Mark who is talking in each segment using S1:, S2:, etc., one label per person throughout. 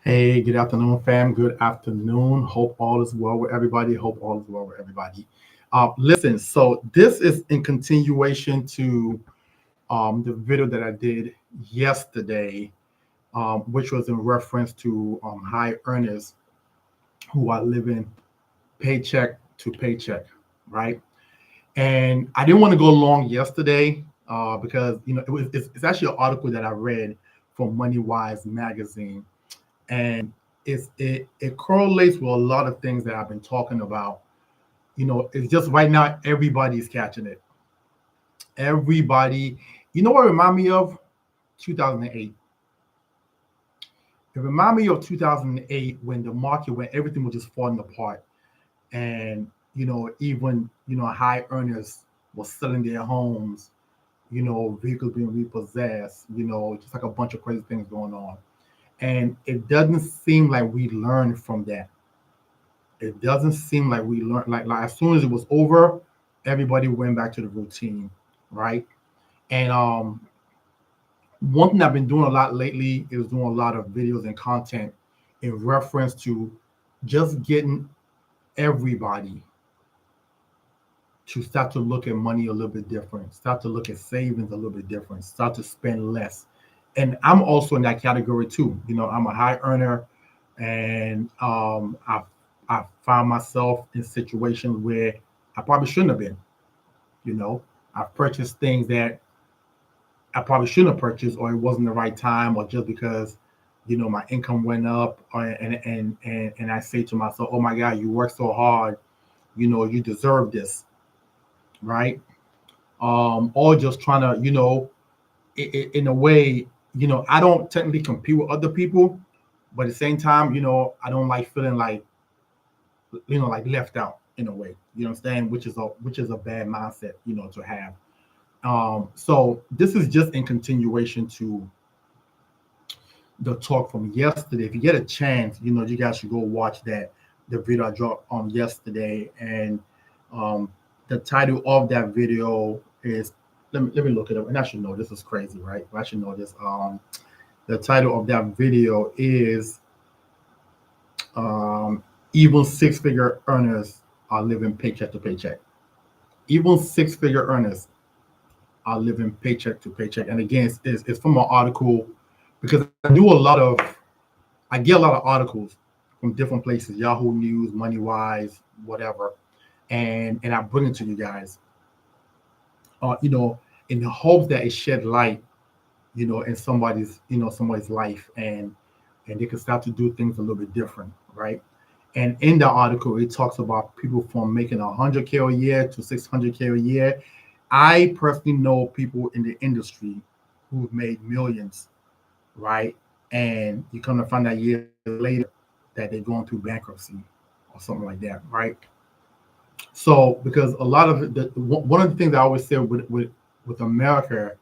S1: Hey, good afternoon, fam. Good afternoon. Hope all is well with everybody. Hope all is well with everybody. Listen, so this is in continuation to the video that I did yesterday, which was in reference to high earners who are living paycheck to paycheck, right? And I didn't want to go long yesterday because it's actually an article that I read from MoneyWise magazine, and it correlates with a lot of things that I've been talking about. It's just right now everybody's catching it. Everybody, you know what it remind me of? 2008. It remind me of 2008 when the market, when everything was just falling apart, and even high earners were selling their homes, vehicles being repossessed, just like a bunch of crazy things going on. And it doesn't seem like we learned from that. It doesn't seem like we learned, like as soon as it was over, everybody went back to the routine, right? And one thing I've been doing a lot lately is doing a lot of videos and content in reference to just getting everybody to start to look at money a little bit different, start to look at savings a little bit different, start to spend less. And I'm also in that category too. I'm a high earner, and I found myself in situations where I probably shouldn't have been. You know, I've purchased things that I probably shouldn't have purchased, or it wasn't the right time, or just because my income went up, and I say to myself, "Oh my God, you work so hard, you deserve this," right? Or just trying to, in a way, I don't technically compete with other people, but at the same time, I don't like feeling like left out in a way. You know what I'm saying? Which is a bad mindset, to have. So this is just in continuation to the talk from yesterday. If you get a chance, you guys should go watch the video I dropped on yesterday. And um, the title of that video is, let me look it up. And I should know this is crazy, right? I should know this. The title of that video is um, Even Six Figure Earners Are Living Paycheck to Paycheck. Even six figure earners are living paycheck to paycheck. And again, it's from an article, because I get a lot of articles from different places, Yahoo News, MoneyWise, whatever, and I bring it to you guys, in the hopes that it shed light, in somebody's life, and they can start to do things a little bit different, right? And in the article, it talks about people from making 100K a year to 600K a year. I personally know people in the industry who've made millions, right? And you come to find out years later that they're going through bankruptcy or something like that, right? So because a lot of one of the things I always say with America,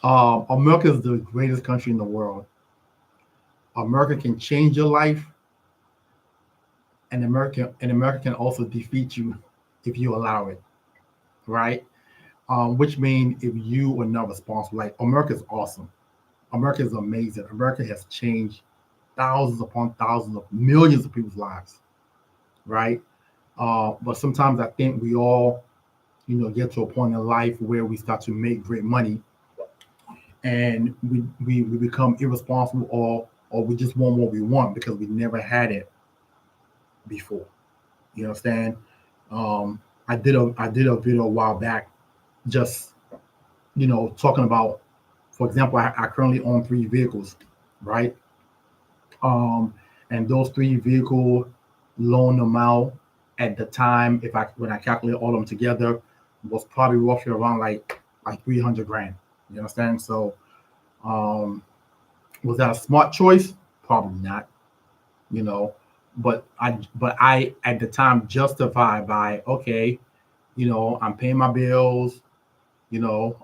S1: America is the greatest country in the world. America can change your life, and America can also defeat you if you allow it, right? Which means if you are not responsible, like America is awesome. America is amazing. America has changed thousands upon thousands of millions of people's lives, right? But sometimes I think we all, get to a point in life where we start to make great money, and we become irresponsible, or we just want what we want because we never had it before. You understand? I did a video a while back, just talking about, for example, I currently own three vehicles, right? Um, and those three vehicle loan amount at the time, if I when I calculate all of them together, was probably roughly around like 300 grand. You understand? So um, was that a smart choice? Probably not. You know, but I at the time justified by, okay, I'm paying my bills. You know,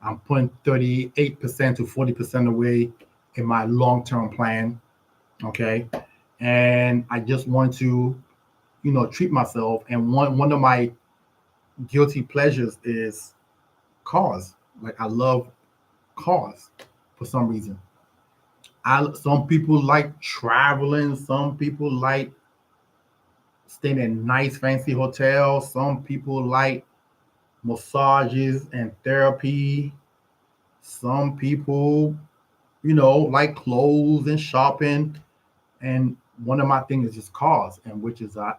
S1: I'm putting 38% to 40% away in my long term plan. Okay. And I just want to, treat myself. And one of my guilty pleasures is cars. Like I love cars. for some reason. Some people like traveling. Some people like staying in nice fancy hotels. Some people like massages and therapy. Some people, like clothes and shopping. And one of my things is just cars, and which is a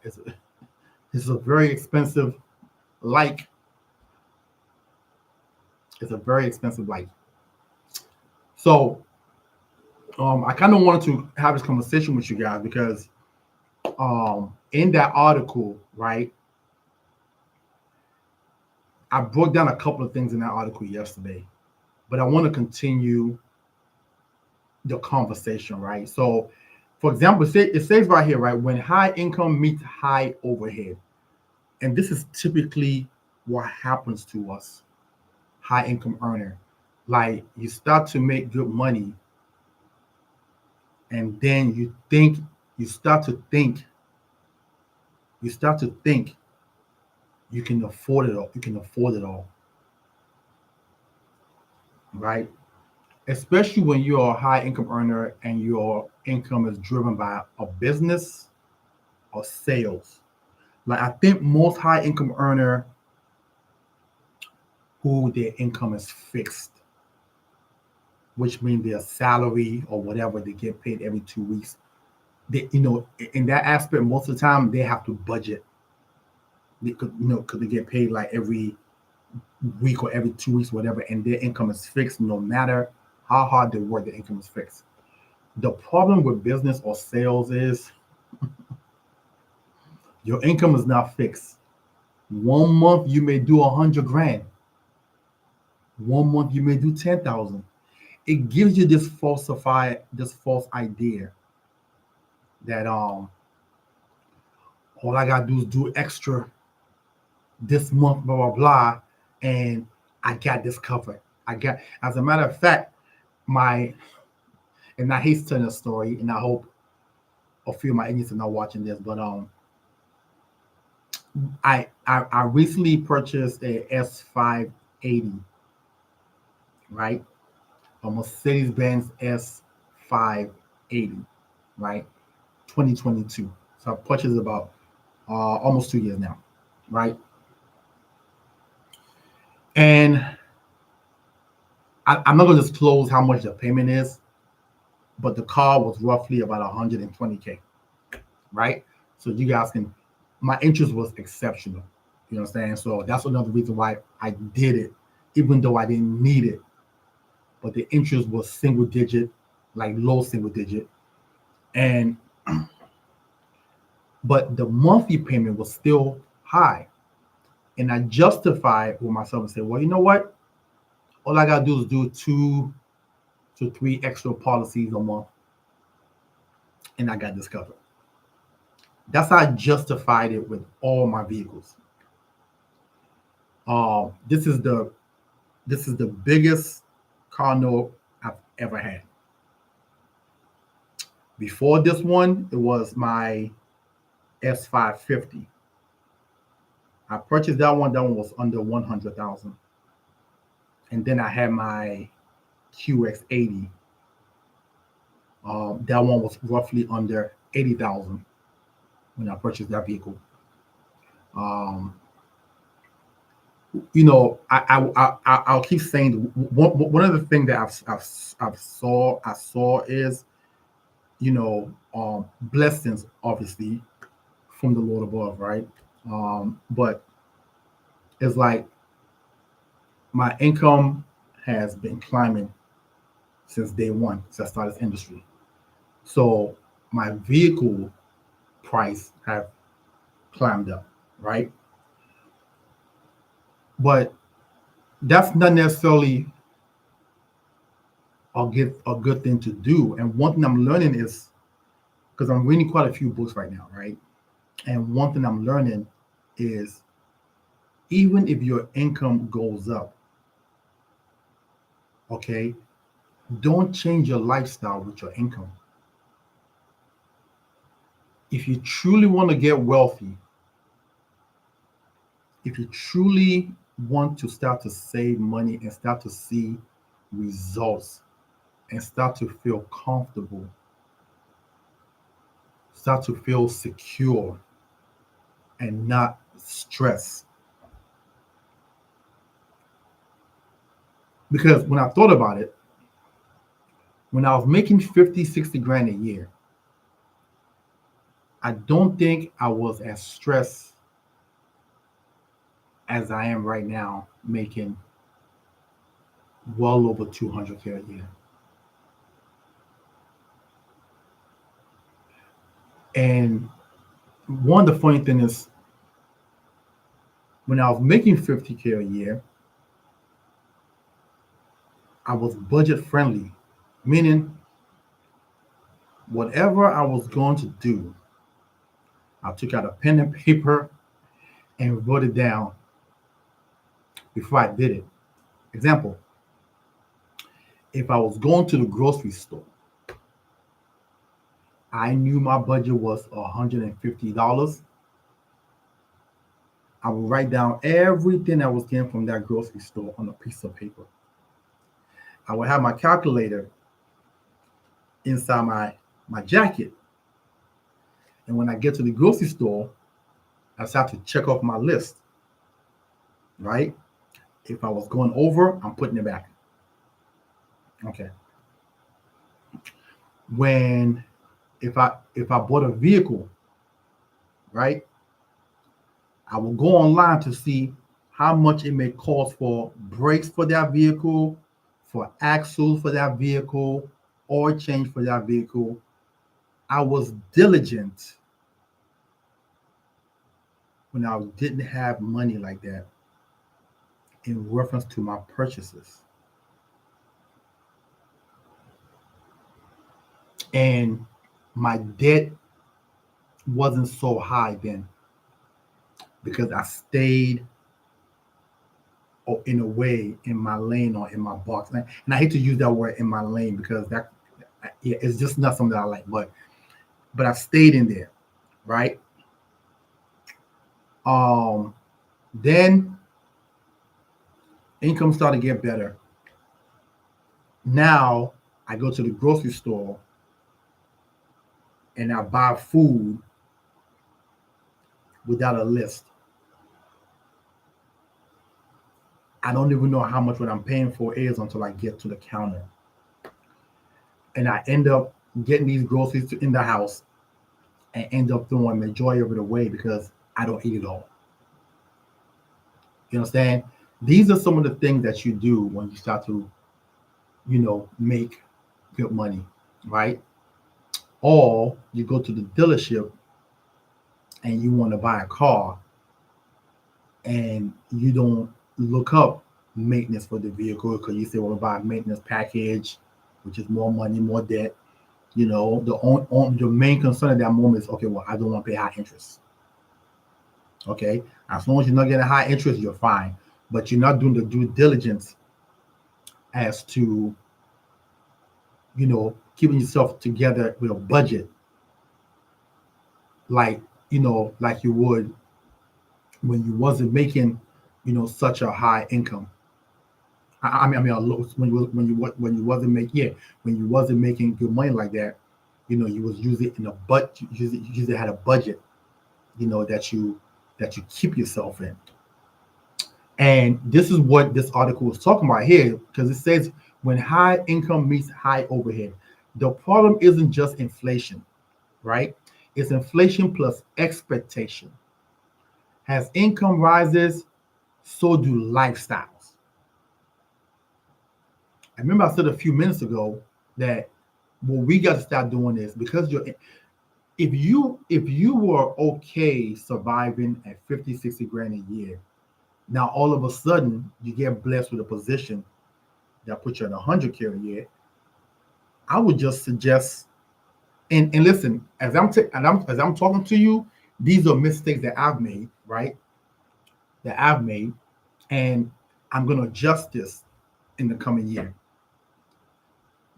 S1: very expensive like. It's a very expensive like. So I kind of wanted to have this conversation with you guys because in that article, right, I broke down a couple of things in that article yesterday, but I want to continue the conversation, right? So, for example, it says right here, right, when high income meets high overhead, and this is typically what happens to us, high income earner. Like you start to make good money, and then you start to think, you start to think you can afford it all. You can afford it all, right? Especially when you're a high income earner and your income is driven by a business or sales. Like I think most high income earner who their income is fixed, which means their salary or whatever they get paid every 2 weeks. They, in that aspect, most of the time they have to budget. Because they get paid like every week or every 2 weeks, whatever, and their income is fixed. No matter how hard they work, their income is fixed. The problem with business or sales is your income is not fixed. 1 month you may do 100 grand. 1 month you may do 10,000. It gives you this false idea that all I gotta do is do extra this month, blah blah blah, and I got this covered. As a matter of fact, my and I hate telling a story, and I hope a few of my agents are not watching this, but I recently purchased a S580, right? A Mercedes Benz S580, right? 2022. So I purchased about almost 2 years now, right? And I'm not going to disclose how much the payment is, but the car was roughly about 120K, right? So you guys can, my interest was exceptional. You know what I'm saying? So that's another reason why I did it, even though I didn't need it. But the interest was single digit, like low single digit. And, but the monthly payment was still high. And I justified with myself and said, well, you know what? All I got to do is do 2 to 3 extra policies a month, and I got this covered. That's how I justified it with all my vehicles. This is the biggest car note I've ever had. Before this one, it was my S550. I purchased that one. That one was under 100,000, and then I had my QX80. That one was roughly under 80,000 when I purchased that vehicle. Um, I'll keep saying one of the things that I saw is blessings obviously from the Lord above, right? But it's like my income has been climbing since day one, since I started this industry. So my vehicle price have climbed up, right? But that's not necessarily a good thing to do. And one thing I'm learning is because I'm reading quite a few books right now, right? And one thing I'm learning is even if your income goes up, okay, don't change your lifestyle with your income. If you truly want to get wealthy, if you truly want to start to save money and start to see results, and start to feel comfortable, start to feel secure and not stressed. Because when I thought about it, when I was making 50, 60 grand a year, I don't think I was as stressed as I am right now, making well over 200K a year. And one of the funny things is when I was making 50K a year, I was budget friendly, meaning whatever I was going to do, I took out a pen and paper and wrote it down before I did it. Example, if I was going to the grocery store, I knew my budget was $150. I would write down everything I was getting from that grocery store on a piece of paper. I would have my calculator inside my jacket. And when I get to the grocery store, I just have to check off my list, right? If I was going over, I'm putting it back. Okay. When if I bought a vehicle, right, I will go online to see how much it may cost for brakes for that vehicle, for axles for that vehicle, oil change for that vehicle. I was diligent when I didn't have money like that in reference to my purchases. And my debt wasn't so high then because I stayed in a way in my lane or in my box. And I hate to use that word in my lane because that yeah, it's just not something that I like. But I stayed in there, right? Um, then income started to get better. Now I go to the grocery store and I buy food without a list. I don't even know how much what I'm paying for is until I get to the counter. And I end up getting these groceries in the house and end up throwing the majority of it away because I don't eat it all. You understand? These are some of the things that you do when you start to, make good money, right? Or you go to the dealership and you want to buy a car and you don't look up maintenance for the vehicle because you say, well, buy a maintenance package, which is more money, more debt. The main concern at that moment is, okay, well, I don't want to pay high interest. Okay, as long as you're not getting high interest, you're fine. But you're not doing the due diligence as to, keeping yourself together with a budget, like like you would when you wasn't making, such a high income. I mean, when you wasn't making, yeah, when you wasn't making good money like that, you was usually in a but you usually had a budget, that you keep yourself in. And this is what this article is talking about here, because it says when high income meets high overhead, the problem isn't just inflation, right? It's inflation plus expectation. As income rises, so do lifestyles. I remember I said a few minutes ago that what we got to start doing is because if you were okay surviving at 50, 60 grand a year, now all of a sudden you get blessed with a position that puts you at 100K a year. I would just suggest and listen, as I'm talking to you, these are mistakes that I've made, right? That I've made, and I'm gonna adjust this in the coming year.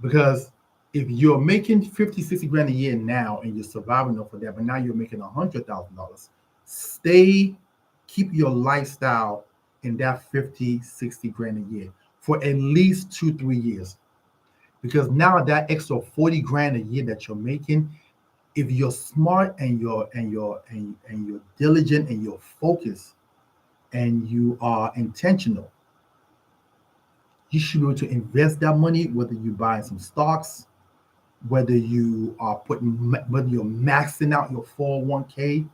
S1: Because if you're making 50, 60 grand a year now and you're surviving off of that, but now you're making $100,000, stay, keep your lifestyle in that 50, 60 grand a year for at least 2, 3 years. because now that extra 40 grand a year that you're making, if you're smart and you're diligent and you're focused and you are intentional, you should be able to invest that money, whether you buy some stocks, whether you're maxing out your 401k,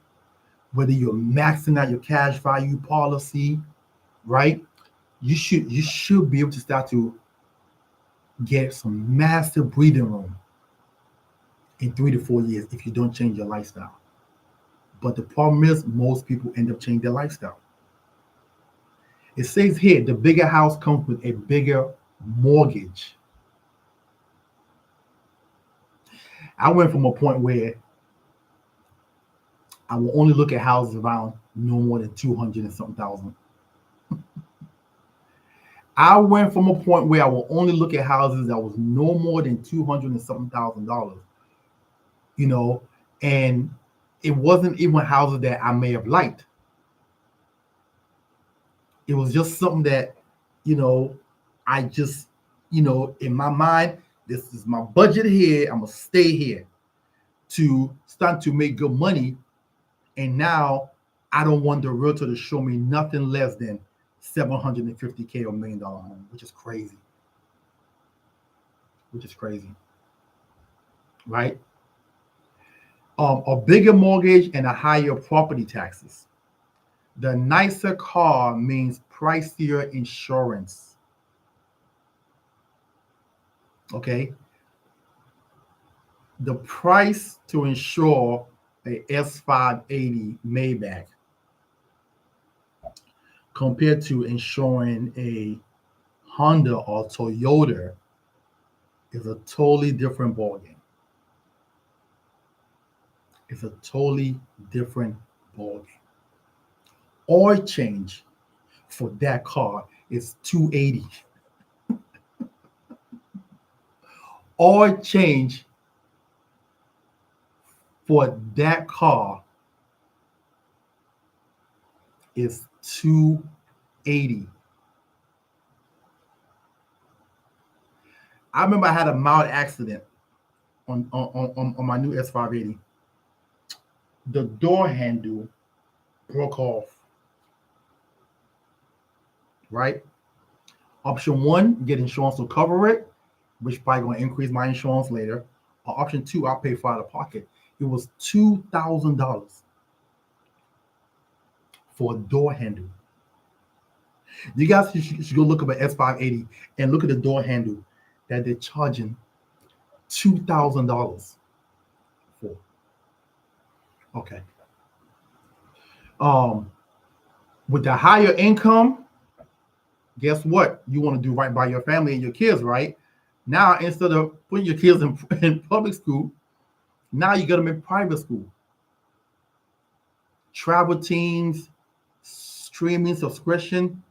S1: whether you're maxing out your cash value policy, right? You should be able to start to get some massive breathing room in 3 to 4 years if you don't change your lifestyle. But the problem is most people end up changing their lifestyle. It says here the bigger house comes with a bigger mortgage. I went from a point where I will only look at houses around no more than 200 and something thousand. I went from a point where I will only look at houses that was no more than 200 and something $1,000, you know, and it wasn't even houses that I may have liked. It was just something that, you know, I just, in my mind, this is my budget here. I'm gonna stay here to start to make good money. And now I don't want the realtor to show me nothing less than 750K or $1 million home, which is crazy. Which is crazy, right? A bigger mortgage and a higher property taxes. The nicer car means pricier insurance. Okay. The price to insure a S580 Maybach compared to insuring a Honda or Toyota is a totally different ballgame. It's a totally different ballgame. Oil change for that car is 280. Oil change for that car is 280. I remember I had a mild accident on my new S580. The door handle broke off. Right? Option one, get insurance to cover it, which probably going to increase my insurance later. Or option two, I'll pay for out of pocket. It was $2,000 for a door handle. You guys should go look up an S580 and look at the door handle that they're charging $2,000 for. Okay. With the higher income, guess what? You want to do right by your family and your kids, right? Now, instead of putting your kids in public school, now you get them in private school. Travel teams, streaming subscription.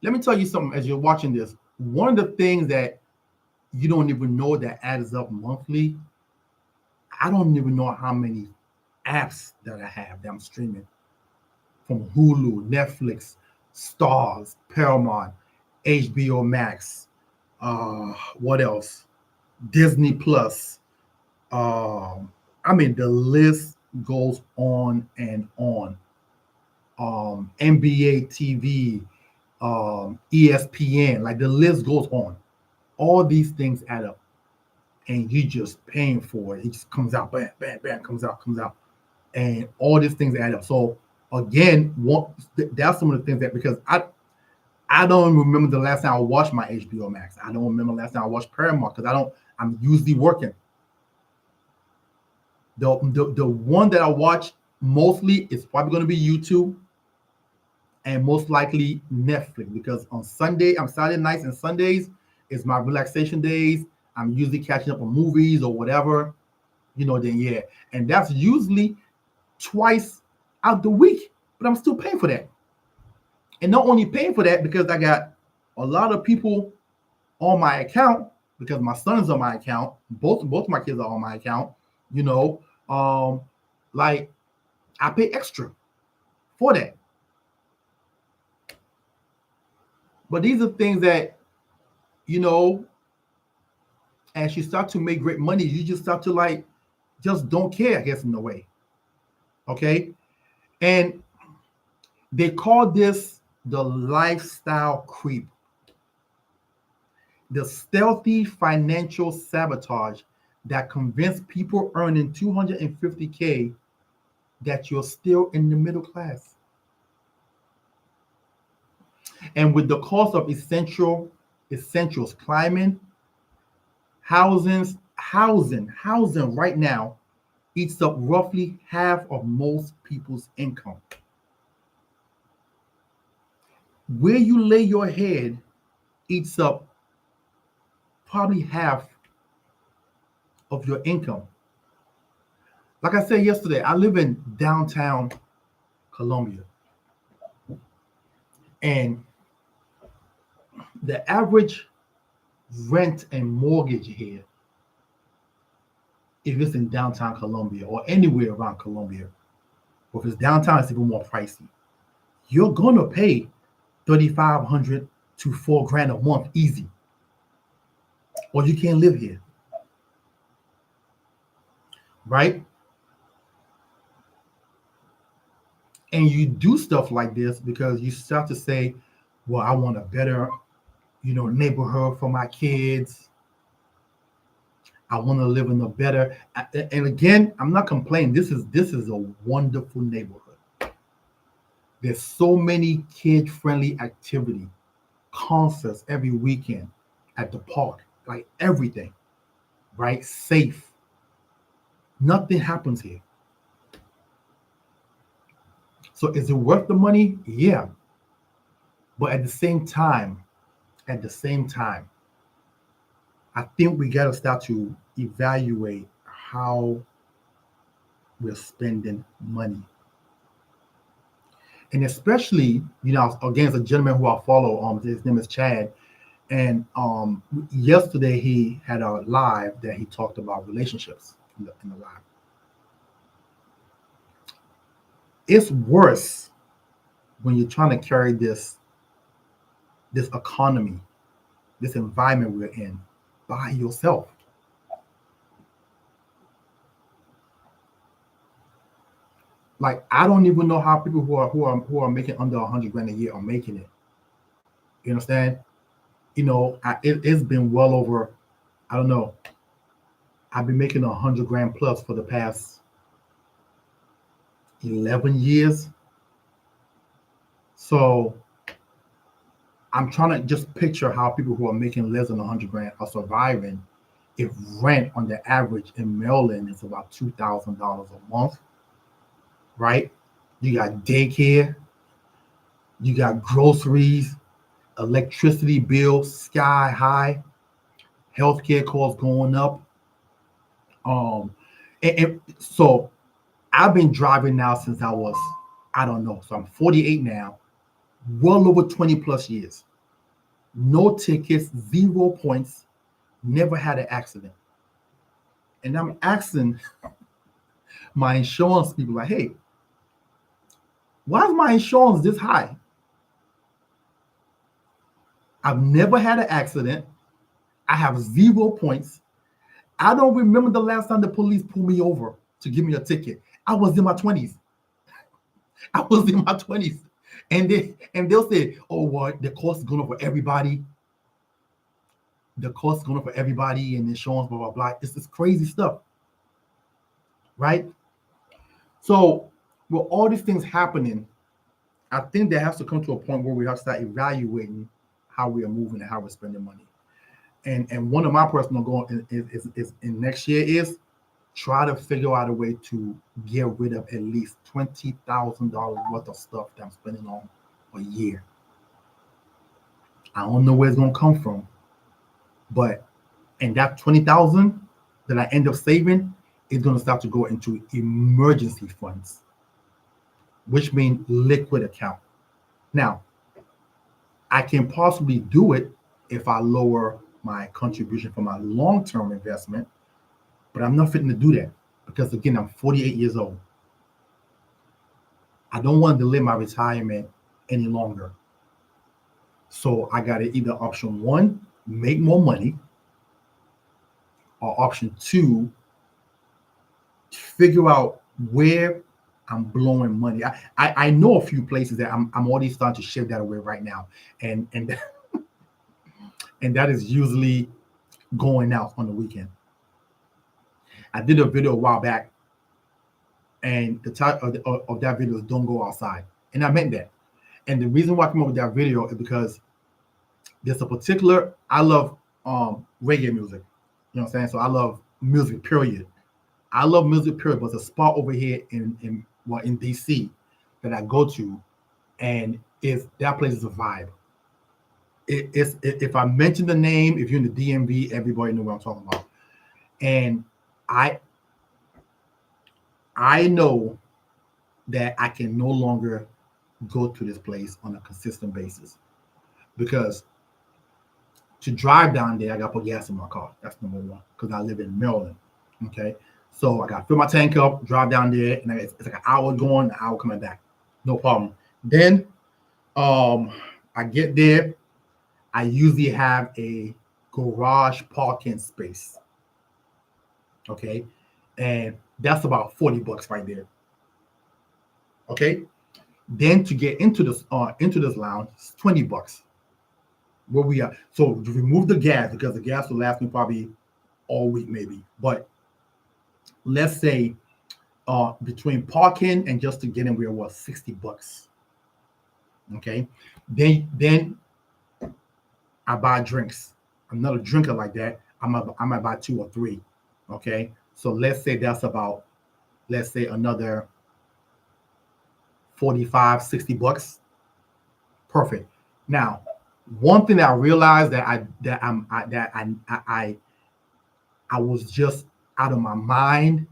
S1: Let me tell you something as you're watching this. One of the things that you don't even know that adds up monthly, I don't even know how many apps that I have that I'm streaming from Hulu, Netflix, Stars, Paramount, HBO Max, what else? Disney Plus. I mean, the list goes on and on. NBA TV, ESPN, like the list goes on. All these things add up, and you just paying for it. It just comes out, bam, bam, bam, comes out, and all these things add up. So again, that's some of the things that because I don't remember the last time I watched my HBO Max. I don't remember the last time I watched Paramount because I'm usually working. The one that I watch mostly is probably going to be YouTube and most likely Netflix because on Saturday nights and Sundays is my relaxation days. I'm usually catching up on movies or whatever, then yeah. And that's usually twice out the week, but I'm still paying for that. And not only paying for that because I got a lot of people on my account because my son's on my account. Both my kids are on my account. Like I pay extra for that. But these are things that, As you start to make great money, you just start to like just don't care, I guess, in a way. Okay. And they call this the lifestyle creep, the stealthy financial sabotage that convince people earning 250K that you're still in the middle class. And with the cost of essentials climbing, housing right now eats up roughly half of most people's income. Where you lay your head eats up probably half of your income. Like I said yesterday, I live in downtown Columbia, and the average rent and mortgage here, if it's in downtown Columbia or anywhere around Columbia, or if it's downtown, it's even more pricey. You're gonna pay 3,500 to 4 grand a month easy, or you can't live here, right? And you do stuff like this because you start to say, "Well, I want a better, neighborhood for my kids. I want to live in a better." And again, I'm not complaining. This is a wonderful neighborhood. There's so many kid-friendly activity, concerts every weekend at the park, like everything, right? Safe. Nothing happens here. So is it worth the money? Yeah. But at the same time, I think we gotta start to evaluate how we're spending money. And especially, again, it's a gentleman who I follow. His name is Chad. And yesterday he had a live that he talked about relationships in the live. It's worse when you're trying to carry this economy, this environment we're in by yourself. Like I don't even know how people who are making under 100 grand a year are making it. You understand? It's been well over. I don't know. I've been making 100 grand plus for the past 11 years. So I'm trying to just picture how people who are making less than 100 grand are surviving if rent on the average in Maryland is about $2,000 a month, right? You got daycare, you got groceries, electricity bills sky high, healthcare costs going up. And so I've been driving now since I was, I don't know, so I'm 48 now, well over 20 plus years. No tickets, 0 points, never had an accident. And I'm asking my insurance people, like, hey, why is my insurance this high? I've never had an accident. I have 0 points. I don't remember the last time the police pulled me over to give me a ticket. I was in my 20s. I was in my 20s. And they'll say, oh, well, the cost is going up for everybody. The cost is going up for everybody and insurance, blah, blah, blah. It's this crazy stuff, right? So with all these things happening, I think there has to come to a point where we have to start evaluating how we are moving and how we're spending money. And one of my personal goals is in next year is try to figure out a way to get rid of at least $20,000 worth of stuff that I'm spending on a year. I don't know where it's gonna come from, but and that 20,000 that I end up saving is gonna start to go into emergency funds, which means liquid account. Now, I can possibly do it if I lower my contribution for my long-term investment, but I'm not fitting to do that because again, I'm 48 years old. I don't want to delay my retirement any longer. So I got to either option one, make more money, or option two, figure out where I'm blowing money. I know a few places that I'm already starting to shift that away right now, and and that is usually going out on the weekend. I did a video a while back, and the title of that video is "Don't Go Outside," and I meant that. And the reason why I came up with that video is because there's a particular I love reggae music. You know what I'm saying? So I love music, period. I love music, period. But there's a spot over here in DC that I go to, and is that place is a vibe. If I mention the name, if you're in the DMV, everybody knows what I'm talking about. And I I know that I can no longer go to this place on a consistent basis because to drive down there, I got to put gas in my car. That's number one because I live in Maryland. Okay, so I got to fill my tank up, drive down there, and it's like an hour going, an hour coming back. No problem. Then I get there. I usually have a garage parking space. Okay, and that's about $40 right there. Okay, then to get into this lounge, it's $20. Where we are. So to remove the gas because the gas will last me probably all week maybe. But let's say between parking and just to get in, where was $60. Okay, then I buy drinks. I'm not a drinker like that. I might buy two or three. Okay, so let's say that's about let's say another 45, $60. Perfect. Now, one thing that I realized that I was just out of my mind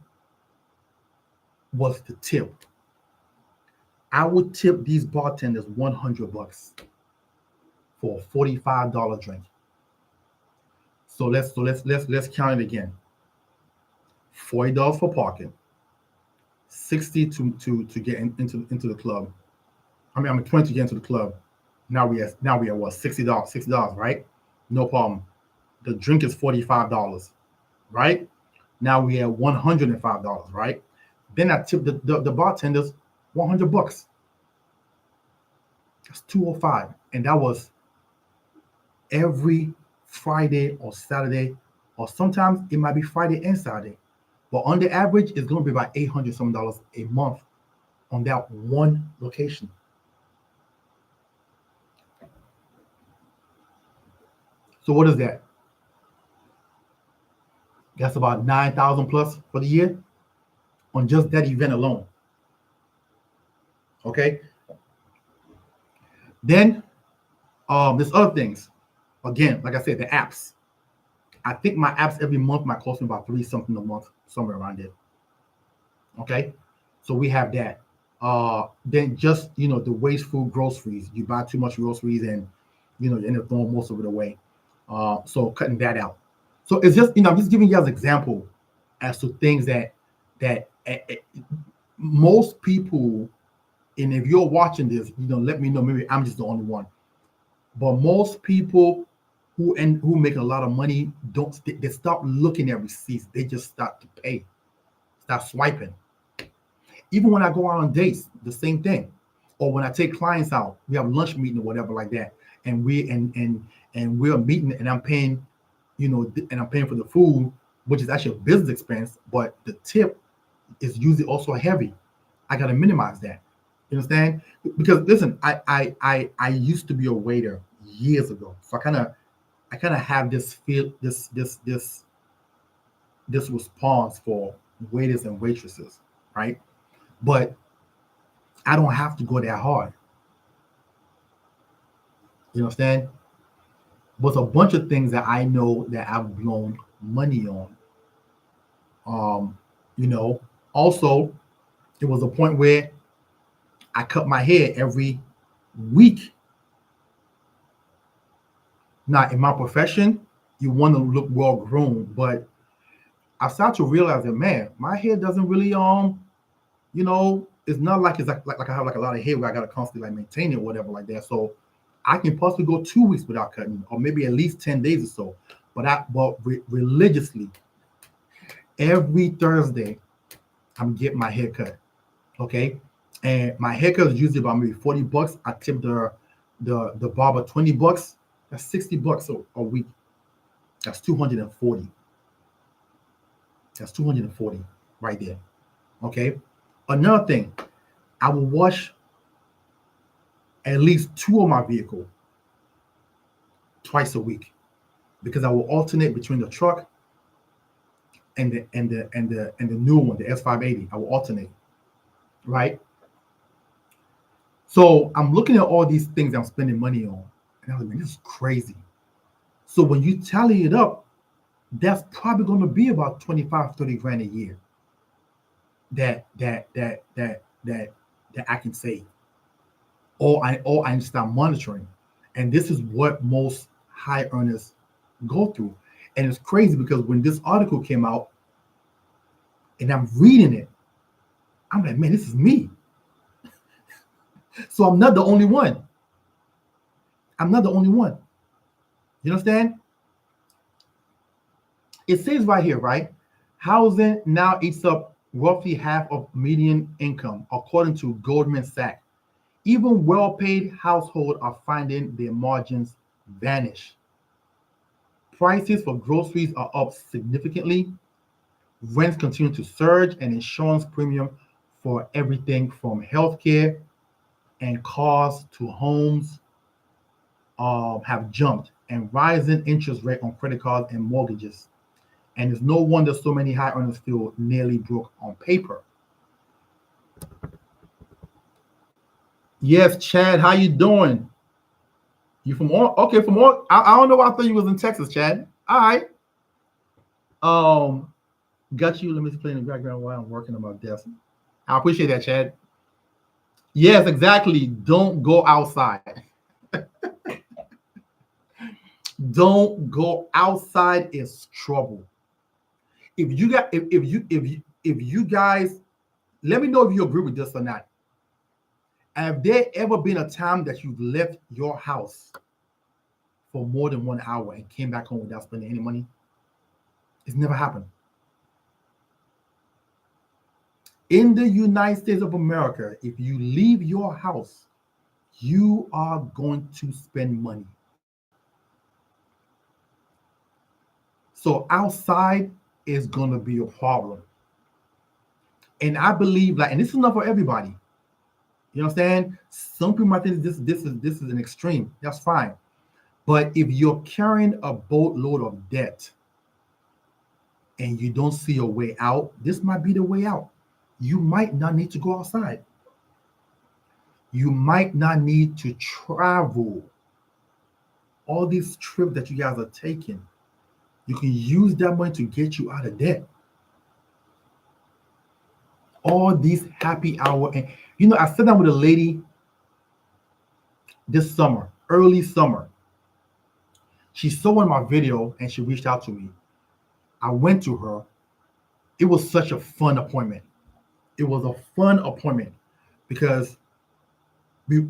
S1: was the tip. I would tip these bartenders $100 for a $45 drink. So let's count it again. $40 for parking, 60 to get into the club. I mean 20 to get into the club. Now we are what $60, right? No problem. The drink is $45, right? Now we have $105, right? Then I tip the bartenders $100. That's 205, and that was every Friday or Saturday, or sometimes it might be Friday and Saturday. But on the average, it's going to be about $800 some dollars a month on that one location. So what is that? That's about 9,000 plus for the year on just that event alone. Okay. Then there's other things. Again, like I said, the apps. I think my apps every month might cost me about three something a month, somewhere around there. Okay. So we have that. Then just the wasteful groceries. You buy too much groceries and you end up throwing most of it away. So cutting that out. So it's just I'm just giving you guys an example as to things that most people, and if you're watching this, let me know. Maybe I'm just the only one, but most people who make a lot of money they stop looking at receipts. They just start to pay, start swiping. Even when I go out on dates, the same thing. Or when I take clients out, we have lunch meeting or whatever like that, and we're meeting, and I'm paying, and I'm paying for the food, which is actually a business expense, but the tip is usually also heavy. I gotta minimize that. You understand? Because listen, I used to be a waiter years ago, so I kind of have this feel this response for waiters and waitresses, right? But I don't have to go that hard. You understand? But a bunch of things that I know that I've blown money on. Um, you know, Also, it was a point where I cut my hair every week. Now, in my profession, you want to look well grown, but I started to realize that man, my hair doesn't really it's not like it's like I have like a lot of hair where I gotta constantly like maintain it or whatever like that. So I can possibly go 2 weeks without cutting, or maybe at least 10 days or so. But religiously, Every Thursday, I'm getting my haircut. Okay. And my haircut is usually about maybe $40. I tip the barber $20. That's $60 a week. That's 240. That's 240 right there. Okay. Another thing, I will wash at least two of my vehicle twice a week because I will alternate between the truck and the new one, the S580. I will alternate, right? So I'm looking at all these things I'm spending money on, and I was like, man, this is crazy. So when you tally it up, that's probably going to be about 25, 30 grand a year that I can save. Or I need to start monitoring. And this is what most high earners go through. And it's crazy because when this article came out and I'm reading it, I'm like, man, this is me. So I'm not the only one. I'm not the only one. You understand? It says right here, right? Housing now eats up roughly half of median income, according to Goldman Sachs. Even well-paid households are finding their margins vanish. Prices for groceries are up significantly. Rents continue to surge, and insurance premium for everything from healthcare and cars to homes have jumped, and rising interest rate on credit cards and mortgages. And it's no wonder so many high earners feel nearly broke on paper. Yes, Chad, how you doing? You from all? Okay, from all. I don't know why I thought you was in Texas, Chad. All right. Got you. Let me play in the background while I'm working on my desk. I appreciate that, Chad. Yes, exactly. Don't go outside. Don't go outside. It's trouble. If you guys let me know if you agree with this or not. Have there ever been a time that you've left your house for more than 1 hour and came back home without spending any money? It's never happened. In the United States of America, if you leave your house, you are going to spend money. So outside is going to be a problem. And I believe, like, and this is not for everybody. You understand? Some people might think this is an extreme. That's fine. But if you're carrying a boatload of debt and you don't see a way out, this might be the way out. You might not need to go outside. You might not need to travel. All these trips that you guys are taking, you can use that money to get you out of debt. All these happy hour, and I sat down with a lady this summer, early summer. She saw one of my video and she reached out to me. I went to her. It was such a fun appointment. It was a fun appointment because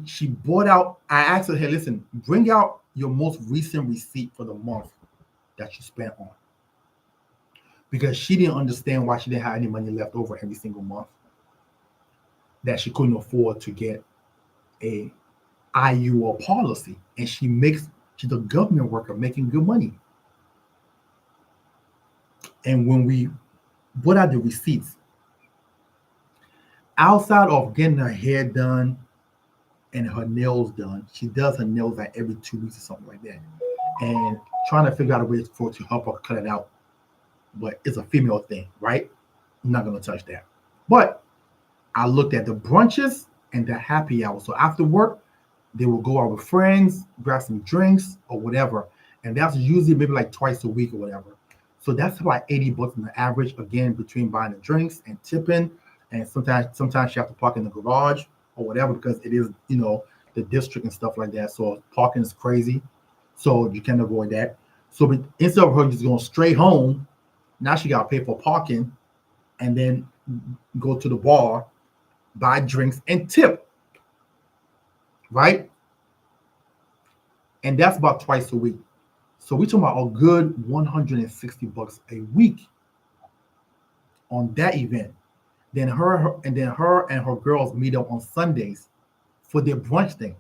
S1: she brought out, I asked her, hey, listen, bring out your most recent receipt for the month that you spent on. Because she didn't understand why she didn't have any money left over every single month, that she couldn't afford to get a IUL policy. And she's a government worker making good money. And when we brought out the receipts, outside of getting her hair done and her nails done, she does her nails like every 2 weeks or something like that. And trying to figure out a way to help her cut it out. But it's a female thing, right? I'm not going to touch that. But I looked at the brunches and the happy hour. So after work, they will go out with friends, grab some drinks or whatever. And that's usually maybe like twice a week or whatever. So that's about $80 on the average, again, between buying the drinks and tipping. And sometimes you have to park in the garage or whatever because it is, the district and stuff like that. So parking is crazy. So you can avoid that. So instead of her just going straight home, now she got to pay for parking and then go to the bar, buy drinks, and tip. Right? And that's about twice a week. So we're talking about a good $160 a week. on that event. Then her and her girls meet up on Sundays for their brunch thing.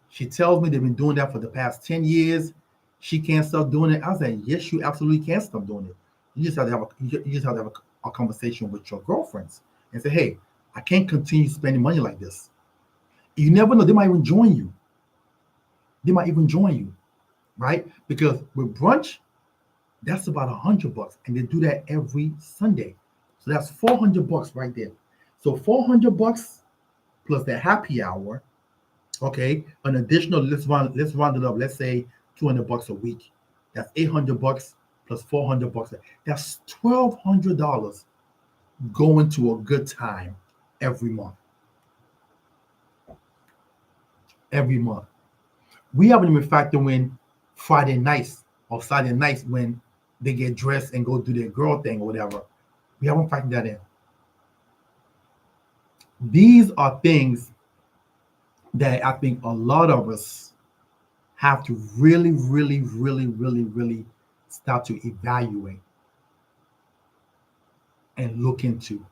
S1: She tells me they've been doing that for the past 10 years. She can't stop doing it. I was like, yes, you absolutely can stop doing it. You just have to have you just have to have a conversation with your girlfriends and say, hey, I can't continue spending money like this. You never know, they might even join you. They might even join you, right? Because with brunch, that's about $100, and they do that every Sunday. So that's $400 right there. So $400 plus the happy hour, okay, an additional, let's round it up. Let's say $200 a week. That's $800 plus $400. That's $1,200 going to a good time every month. Every month. We haven't even factored in Friday nights or Saturday nights when they get dressed and go do their girl thing or whatever. We haven't factored that in. These are things that I think a lot of us have to really, really, really, really, really start to evaluate and look into.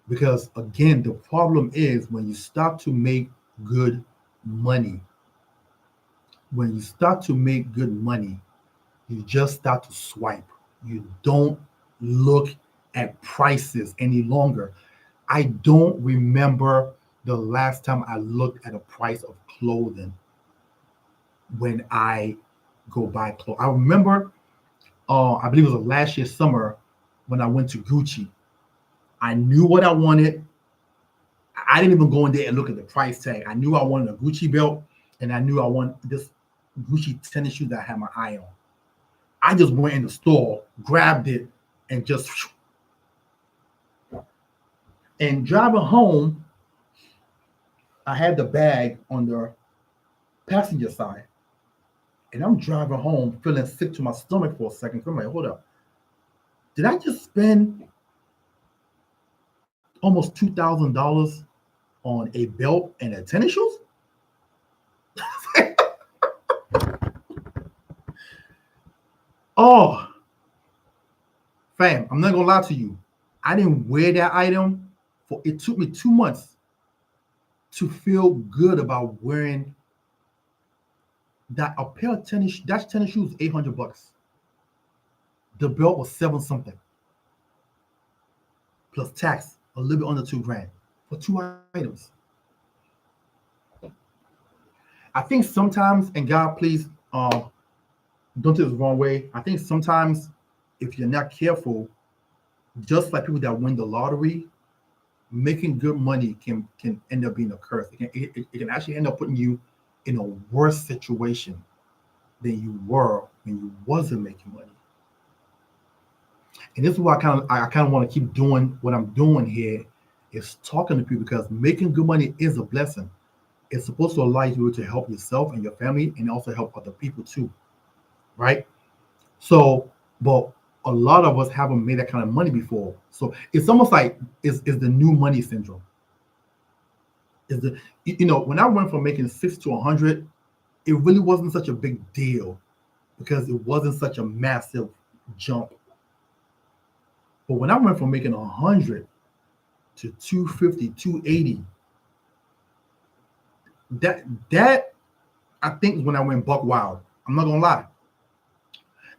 S1: Because again, the problem is when you start to make good money, when you start to make good money, you just start to swipe. You don't look at prices any longer. I don't remember the last time I looked at a price of clothing when I go buy clothes. I remember, I believe it was last year summer when I went to Gucci. I knew what I wanted. I didn't even go in there and look at the price tag. I knew I wanted a Gucci belt, and I knew I wanted this Gucci tennis shoe that I had my eye on. I just went in the store, grabbed it, and just and driving home, I had the bag on the passenger side, and I'm driving home feeling sick to my stomach for a second. I'm like, hold up, did I just spend almost $2,000 on a belt and a tennis shoes? Oh, fam, I'm not gonna lie to you. I didn't wear that item for it took me 2 months to feel good about wearing that a pair of tennis shoes, $800. The belt was seven something plus tax, a little bit under 2 grand for two items. I think sometimes, and God, please, don't take this the wrong way. I think sometimes if you're not careful, just like people that win the lottery, making good money can end up being a curse. It can actually end up putting you in a worse situation than you were when you wasn't making money. And this is why I kind of want to keep doing what I'm doing here is talking to people because making good money is a blessing. It's supposed to allow you to help yourself and your family and also help other people too, right? So, but a lot of us haven't made that kind of money before. So it's almost like is the new money syndrome. Is the when I went from making 6 to 100, it really wasn't such a big deal because it wasn't such a massive jump. But when I went from making 100 to 250, 280, that I think is when I went buck wild. I'm not gonna lie.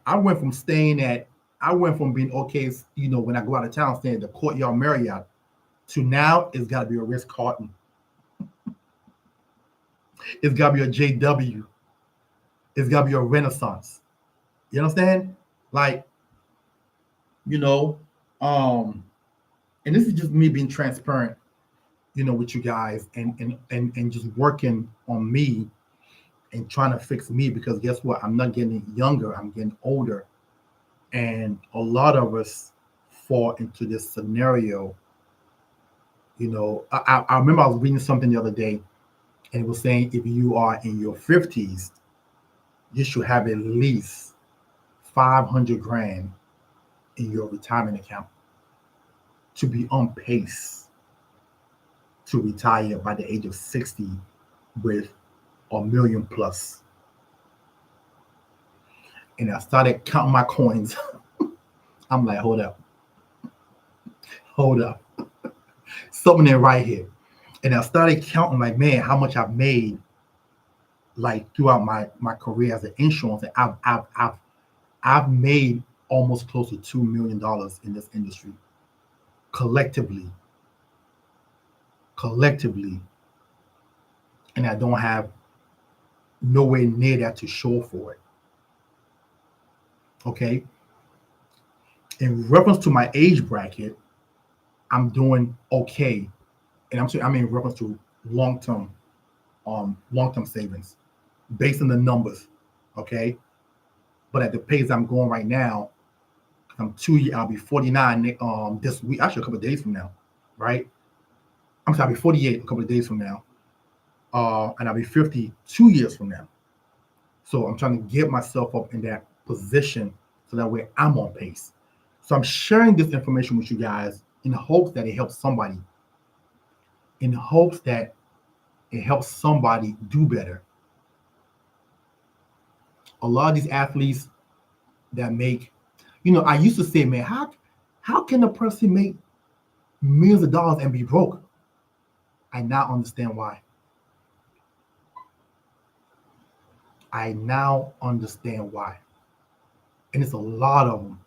S1: I went from staying at I went from being okay, when I go out of town, staying at the Courtyard Marriott, to now it's got to be a Ritz Carlton. It's got to be a JW. It's got to be a Renaissance. You understand? Like, you know, um, and this is just me being transparent, with you guys and just working on me and trying to fix me because guess what? I'm not getting younger. I'm getting older. And a lot of us fall into this scenario. I remember I was reading something the other day, and it was saying if you are in your 50s, you should have at least 500 grand in your retirement account to be on pace to retire by the age of 60 with a million plus. And I started counting my coins. I'm like, hold up. hold up, something in right here. And I started counting like, man, how much I've made like throughout my career as an insurance. And I've made almost close to $2 million in this industry collectively, collectively, and I don't have nowhere near that to show for it. Okay. In reference to my age bracket, I'm doing okay, and I'm in reference to long term, long term savings, based on the numbers. Okay, but at the pace I'm going right now, I'll be 49 this week, actually a couple of days from now, right? I'm sorry, I'll be 48 a couple of days from now, and I'll be 50 2 years from now. So I'm trying to get myself up in that position so that way I'm on pace. So I'm sharing this information with you guys in hopes that it helps somebody, in hopes that it helps somebody do better. A lot of these athletes that make, I used to say, man, how can a person make millions of dollars and be broke? I now understand why. I now understand why. And it's a lot of them.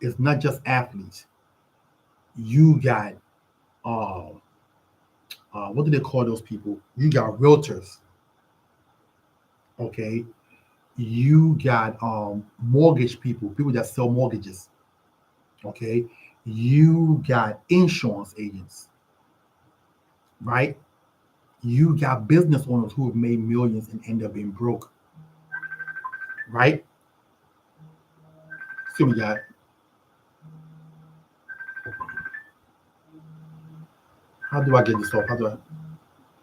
S1: It's not just athletes. You got uh, what do they call those people? You got realtors, okay? You got mortgage people, people that sell mortgages, okay? You got insurance agents, right? You got business owners who have made millions and end up being broke, right? See what we got. How do I get this off? How do I?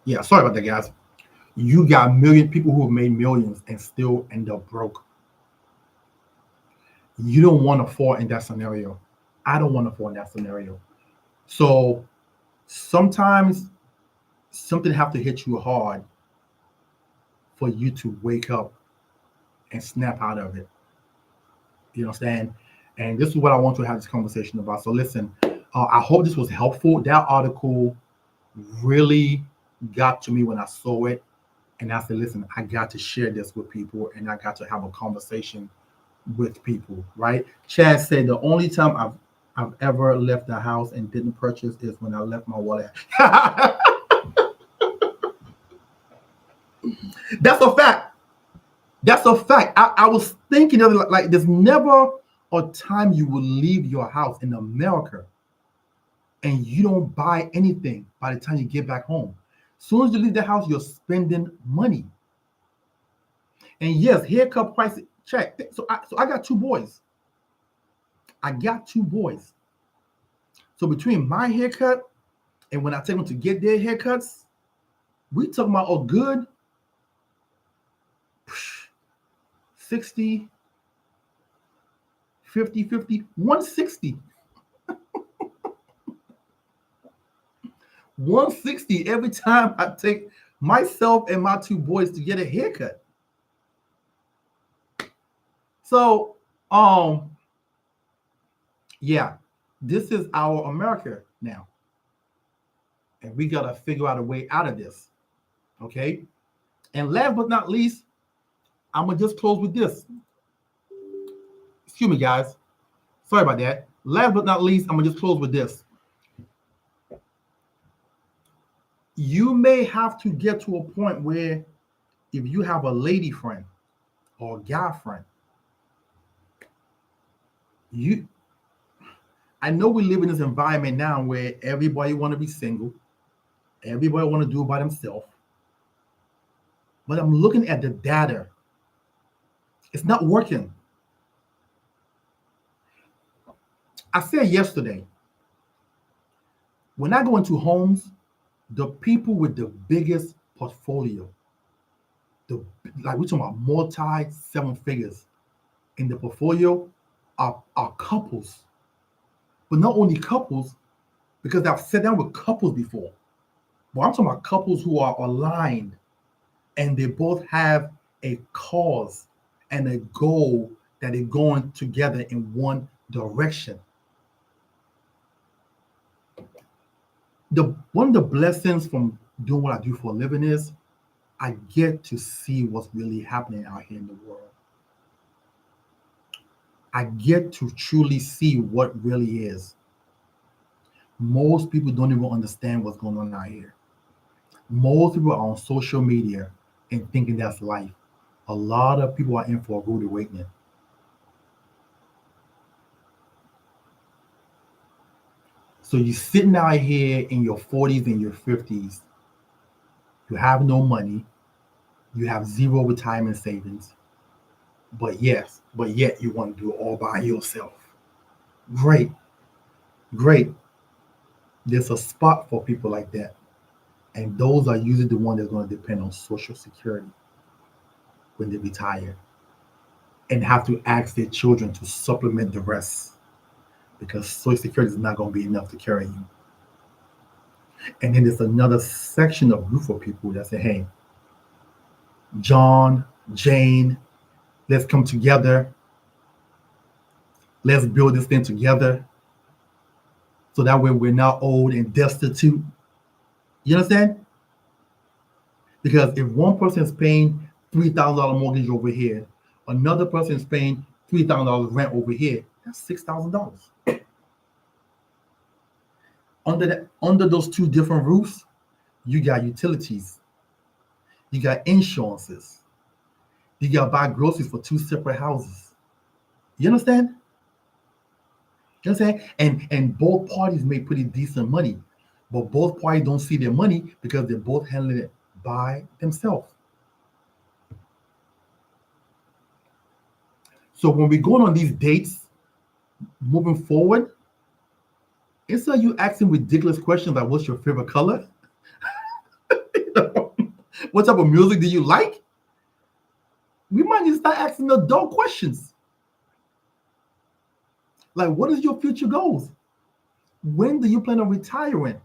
S1: Yeah, sorry about that, guys. You got million people who have made millions and still end up broke. You don't want to fall in that scenario. I don't want to fall in that scenario. So sometimes something have to hit you hard for you to wake up and snap out of it. You understand? And this is what I want to have this conversation about. So listen, I hope this was helpful. That article really got to me when I saw it. And I said, listen, I got to share this with people and I got to have a conversation with people, right? Chad said the only time I've ever left the house and didn't purchase is when I left my wallet. That's a fact. That's a fact. I was thinking of it like there's never a time you will leave your house in America and you don't buy anything by the time you get back home. As soon as you leave the house, you're spending money. And yes, haircut price check. So I got two boys. I got two boys. So between my haircut and when I take them to get their haircuts, we talking about a good 60, 50, 50, 160. 160 every time I take myself and my two boys to get a haircut. So, yeah, this is our America now. And we got to figure out a way out of this. Okay. And last but not least, I'm going to just close with this. Excuse me, guys. Sorry about that. Last but not least, I'm going to just close with this. You may have to get to a point where if you have a lady friend or a guy friend, I know we live in this environment now where everybody want to be single, everybody want to do it by themselves. But I'm looking at the data. It's not working. I said yesterday, when I go into homes, the people with the biggest portfolio, like we're talking about multi seven figures in the portfolio, are couples. But not only couples, because I've sat down with couples before, but I'm talking about couples who are aligned and they both have a cause and a goal that are going together in one direction. The one of the blessings from doing what I do for a living is I get to see what's really happening out here in the world. I get to truly see what really is. Most people don't even understand what's going on out here. Most people are on social media and thinking that's life. A lot of people are in for a rude awakening. So you're sitting out here in your 40s and your 50s, you have no money, you have zero retirement savings, but yet you want to do it all by yourself. Great, great. There's a spot for people like that. And those are usually the ones that's going to depend on Social Security when they retire and have to ask their children to supplement the rest because Social Security is not going to be enough to carry you. And then there's another section of group of people that say, hey, John, Jane, let's come together. Let's build this thing together. So that way we're not old and destitute. You understand? Because if one person is paying $3,000 mortgage over here, another person is paying $3,000 rent over here, that's $6,000. Under those two different roofs, you got utilities, you got insurances, you got to buy groceries for two separate houses. You understand? You understand? And both parties make pretty decent money, but both parties don't see their money because they're both handling it by themselves. So when we're going on these dates, moving forward, instead of you asking ridiculous questions like what's your favorite color? You know, what type of music do you like? We might need to start asking adult questions. Like, what is your future goals? When do you plan on retiring?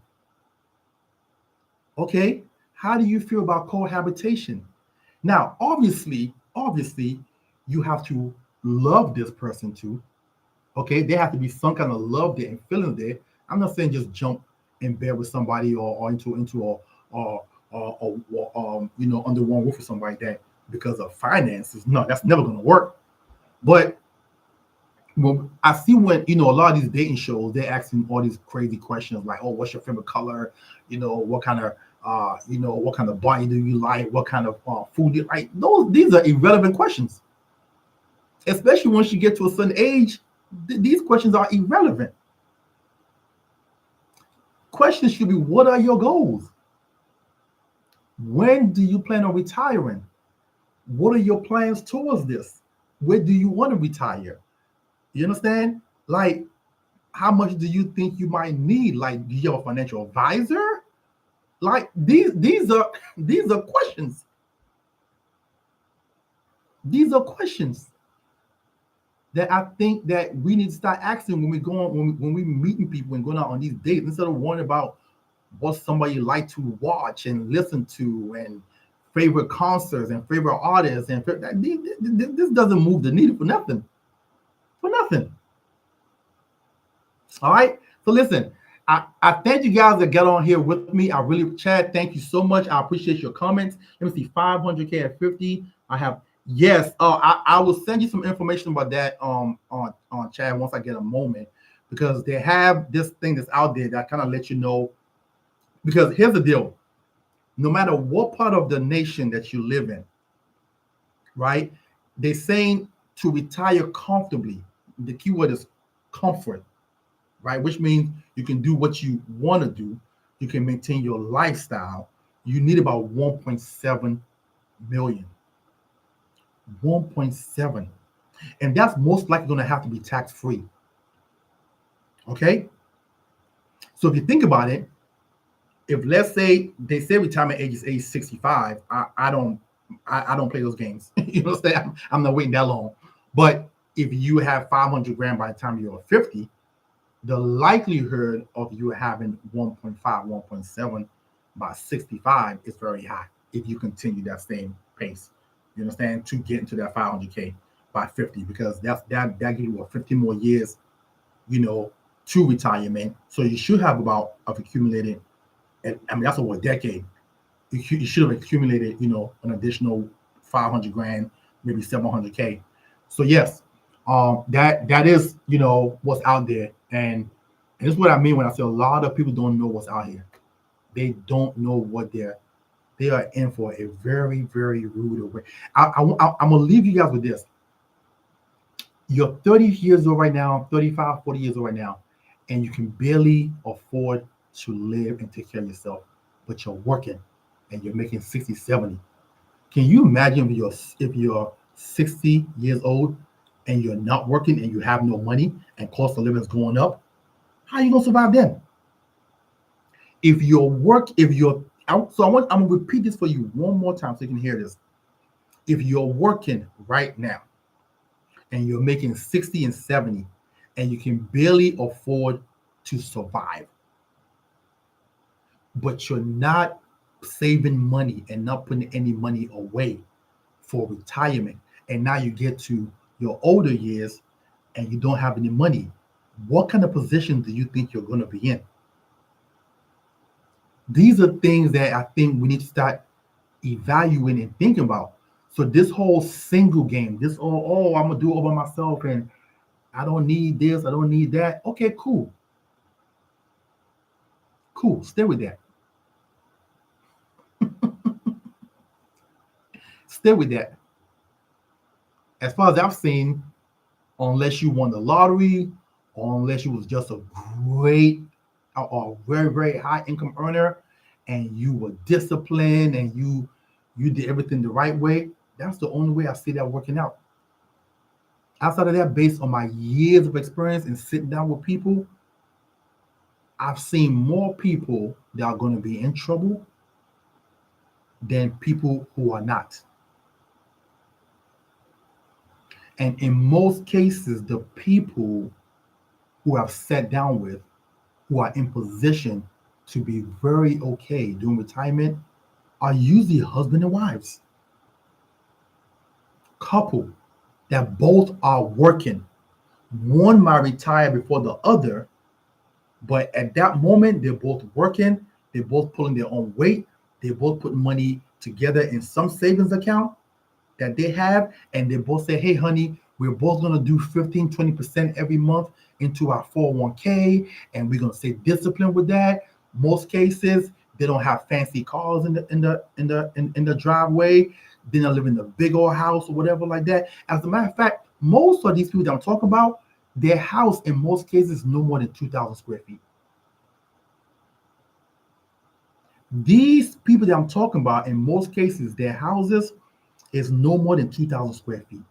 S1: Okay, how do you feel about cohabitation? Now, obviously, you have to love this person too. Okay, there have to be some kind of love there and feeling there. I'm not saying just jump in bed with somebody or into a under one roof with somebody like that because of finances. No, that's never going to work. But well, I see when a lot of these dating shows, they're asking all these crazy questions like, "Oh, what's your favorite color? What kind of what kind of body do you like? What kind of food do you like?" These are irrelevant questions, especially once you get to a certain age. These questions are irrelevant. Questions should be, what are your goals? When do you plan on retiring? What are your plans towards this? Where do you want to retire? You understand? Like, how much do you think you might need? Like, do you have a financial advisor? Like, these are these are questions. These are questions that I think that we need to start asking when we go on when we meeting people and going out on these dates instead of worrying about what somebody like to watch and listen to and favorite concerts and favorite artists and this doesn't move the needle for nothing. For nothing. All right. So listen, I thank you guys that got on here with me. I really, Chad, thank you so much. I appreciate your comments. Let me see, 500K at 50. I have, yes. I will send you some information about that on Chad once I get a moment because they have this thing that's out there that kind of let you know. Because here's the deal: no matter what part of the nation that you live in, right? They're saying to retire comfortably. The key word is comfort, right? Which means you can do what you want to do. You can maintain your lifestyle. You need about 1.7 million. 1.7. And that's most likely going to have to be tax free. Okay? So if you think about it, if let's say they say retirement age is age 65, I don't play those games. You know what I'm saying? I'm not waiting that long. But if you have 500 grand by the time you're 50, the likelihood of you having 1.5, 1.7 by 65 is very high if you continue that same pace. You understand? To get into that 500K by 50, because that gives you 50 more years, to retirement. So you should have about of accumulated And I mean, that's over a decade. You should have accumulated, an additional 500 grand, maybe 700K. So yes, that is, what's out there. And this is what I mean when I say a lot of people don't know what's out here. They don't know what they are in for a very, very rude way. I'm gonna leave you guys with this. You're 30 years old right now, 35, 40 years old right now, and you can barely afford to live and take care of yourself, but you're working and you're making 60, 70. Can you imagine if you're 60 years old and you're not working and you have no money and cost of living is going up? How are you gonna survive then? If you're out, so I'm gonna repeat this for you one more time so you can hear this. If you're working right now and you're making 60 and 70 and you can barely afford to survive, but you're not saving money and not putting any money away for retirement, and now you get to your older years and you don't have any money, what kind of position do you think you're going to be in? These are things that I think we need to start evaluating and thinking about. So this whole single game, this I'm gonna do it all by myself and I don't need this, I don't need that. Okay, cool. Cool. Stay with that. Stay with that. As far as I've seen, unless you won the lottery, or unless you was just a great or very, very high income earner and you were disciplined and you did everything the right way, that's the only way I see that working out. Outside of that, based on my years of experience and sitting down with people, I've seen more people that are going to be in trouble than people who are not. And in most cases, the people who I've sat down with, who are in position to be very okay during retirement, are usually husband and wives, couple that both are working. One might retire before the other, but at that moment, they're both working, they're both pulling their own weight, they're both putting money together in some savings account that they have, and they both say, hey, honey, we're both going to do 15, 20% every month into our 401k, and we're going to stay disciplined with that. Most cases, they don't have fancy cars in the driveway. They don't live in a big old house or whatever like that. As a matter of fact, most of these people that I'm talking about, their house in most cases is no more than 2,000 square feet. These people that I'm talking about, in most cases, their houses is no more than 2,000 square feet.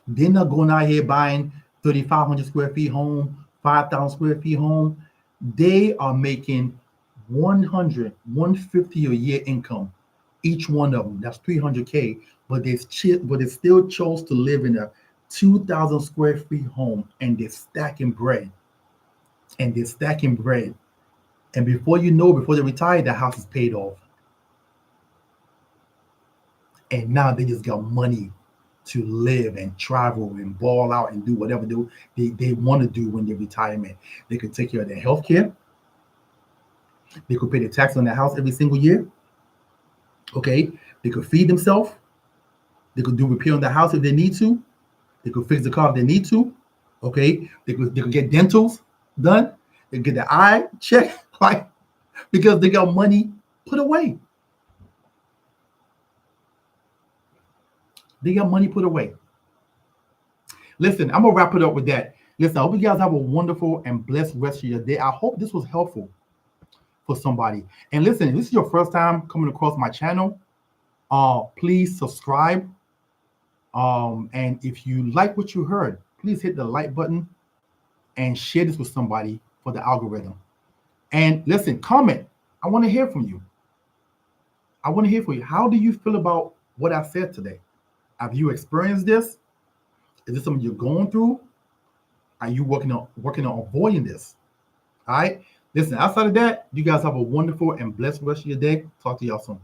S1: They're not going out here buying 3,500 square feet home, 5,000 square feet home. They are making 100, 150 a year income, each one of them. That's 300K. But they still chose to live in a 2,000 square feet home, and they're stacking bread. And they're stacking bread. And before you know, before they retire, the house is paid off. And now they just got money to live and travel and ball out and do whatever they want to do when they retirement. They could take care of their health care. They could pay the tax on their house every single year. Okay. They could feed themselves. They could do repair on the house if they need to. They could fix the car if they need to. Okay. They could get dentals done. They could get their eye checked, like, because they got money put away. They got money put away. Listen, I'm gonna wrap it up with that. Listen, I hope you guys have a wonderful and blessed rest of your day. I hope this was helpful for somebody. And listen, if this is your first time coming across my channel, please subscribe. And if you like what you heard, please hit the like button and share this with somebody for the algorithm. And listen, comment. I want to hear from you. I want to hear from you. How do you feel about what I said today? Have you experienced this? Is this something you're going through? Are you working on avoiding this? All right. Listen, outside of that, you guys have a wonderful and blessed rest of your day. Talk to y'all soon.